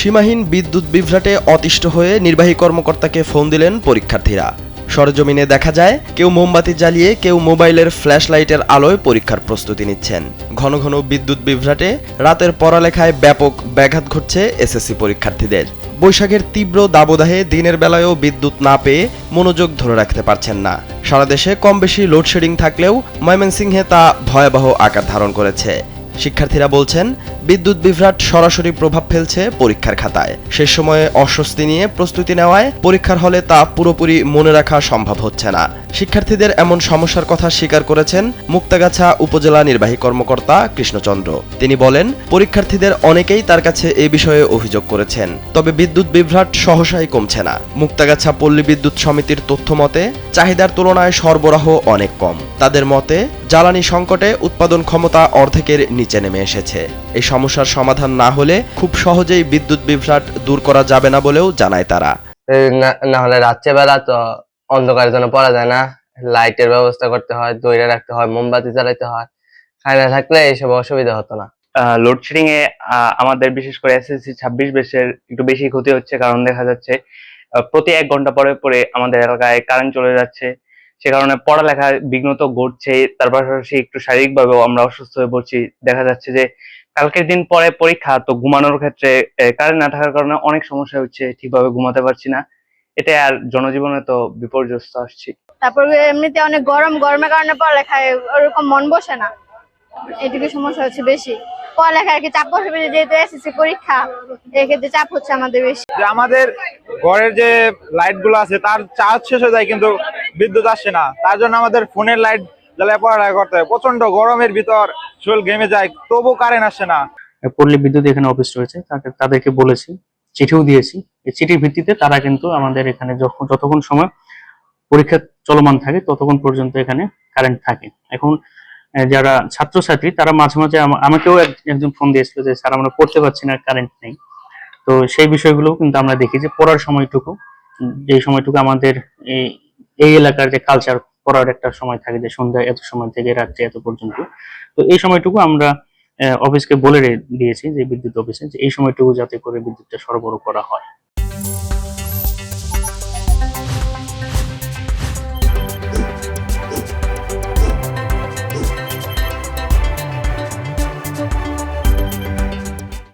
সীমাহীন বিদ্যুৎ বিভ্রাটে অতিষ্ঠ হয়ে নির্বাহী কর্মকর্তাকে ফোন দিলেন পরীক্ষার্থীরা। সরেজমিনে দেখা যায় কেউ মোমবাতি জ্বালিয়ে, কেউ মোবাইলের ফ্ল্যাশ লাইটের আলোয় পরীক্ষার প্রস্তুতি নিচ্ছেন। ঘন ঘন বিদ্যুৎ বিভ্রাটে রাতের পড়ালেখায় ব্যাপক ব্যাঘাত ঘটছে এসএসসি পরীক্ষার্থীদের। বৈশাখের তীব্র দাবদাহে দিনের বেলায়ও বিদ্যুৎ না পেয়ে মনোযোগ ধরে রাখতে পারছেন না। সারা দেশে কম বেশি লোডশেডিং থাকলেও ময়মনসিংহে তা ভয়াবহ আকার ধারণ করেছে। শিক্ষার্থীরা বলছেন, বিদ্যুৎ বিভ্রাট সরাসরি প্রভাব ফেলছে পরীক্ষার খাতায়। শেষ সময়ে অস্বস্তি নিয়ে প্রস্তুতি নেওয়ায় পরীক্ষার হলে তা পুরোপুরি মনে রাখা সম্ভব হচ্ছে না। শিক্ষার্থীদের এমন সমস্যার কথা স্বীকার করেছেন মুক্তাগাছা উপজেলা নির্বাহী কর্মকর্তা কৃষ্ণচন্দ্র। তিনি বলেন, পরীক্ষার্থীদের অনেকেই তার কাছে এ বিষয়ে অভিযোগ করেছেন, তবে বিদ্যুৎ বিভ্রাট সহসাই কমছে না। মুক্তাগাছা পল্লী বিদ্যুৎ সমিতির তথ্য মতে চাহিদার তুলনায় সরবরাহ অনেক কম। তাদের মতে জ্বালানি সংকটে উৎপাদন ক্ষমতা অর্ধেকের নিচে নেমে এসেছে। এই সমস্যার সমাধান না হলে খুব সহজেই বিদ্যুৎ বিভ্রাট দূর করা যাবে না বলেও জানায় তারা। না হলে রাত্রেবেলা তো অন্ধকারের জন্য পড়া যায় না, লাইটের ব্যবস্থা করতে হয়, ধরে রাখতে হয়, মোমবাতি জ্বালাইতে হয়। খায়না থাকলে এইসব অসুবিধা হতো না। লোডশেডিং এ আমাদের বিশেষ করে এসএসসি 26 ব্যাচের একটু বেশি ক্ষতি হচ্ছে, কারণ দেখা যাচ্ছে প্রতি 1 ঘন্টা পরে পরে আমাদের এলাকায় কারেন্ট চলে যাচ্ছে। সে কারণে পড়ালেখায় বিঘ্ন তো ঘটছে, তার পাশাপাশি একটু শারীরিকভাবেও আমরা অসুস্থ হয়ে পড়ছি। দেখা যাচ্ছে যে কালকের দিন পরে পরীক্ষা, তো ঘুমানোর ক্ষেত্রে কারেন্ট না থাকার কারণে অনেক সমস্যা হচ্ছে, ঠিকভাবে ঘুমাতে পারছি না। এতে আর জনজীবনে তো বিপর্যস্ত আসছি। তারপরে এমনিতে অনেক গরমের কারণে পড়ালেখায় ওরকম মন বসে না, এটুকু সমস্যা হচ্ছে বেশি। পড়ালেখার কি চাপ বসে বেশি, যেহেতু এসএসসি পরীক্ষা, এক্ষেত্রে চাপ হচ্ছে আমাদের বেশি। যে আমাদের ঘরের যে লাইট গুলো আছে তার চার্জ শেষ হয়ে যায়, কিন্তু বিদ্যুৎ আসছে না। তার জন্য আমাদের ফোনের লাইট জ্বালিয়ে পড়ালেখা করতে হয়। প্রচন্ড গরমের ভিতর শরীর ঘেমে যায়, তবু কারেন্ট আসছে না। পল্লী বিদ্যুৎ এখানে অফিস রয়েছে, তাদেরকে বলেছি, চিঠিও দিয়েছি। এই চিঠির ভিত্তিতে তারা কিন্তু আমাদের এখানে যতক্ষণ সময় পরীক্ষা চলমান থাকে ততক্ষণ পর্যন্ত এখানে কারেন্ট থাকে। এখন যারা ছাত্রছাত্রী তারা মাঝে মাঝে আমাকেও একজন ফোন দিয়েছিল যে স্যার আমরা পড়তে পারছি না, কারেন্ট নেই। তো সেই বিষয়গুলো কিন্তু আমরা দেখি যে পড়ার সময়টুকু, যে সময়টুকু আমাদের এই এলাকার যে কালচার, পড়ার একটা সময় থাকে যে সন্ধ্যা এত সময় থেকে রাত্রে এত পর্যন্ত, তো এই সময়টুকু আমরা অফিসকে বলে দিয়েছি যে বিদ্যুৎ অফিসে, যে এই সময়টুকু যাতে করে বিদ্যুৎটা সরবরাহ করা হয়।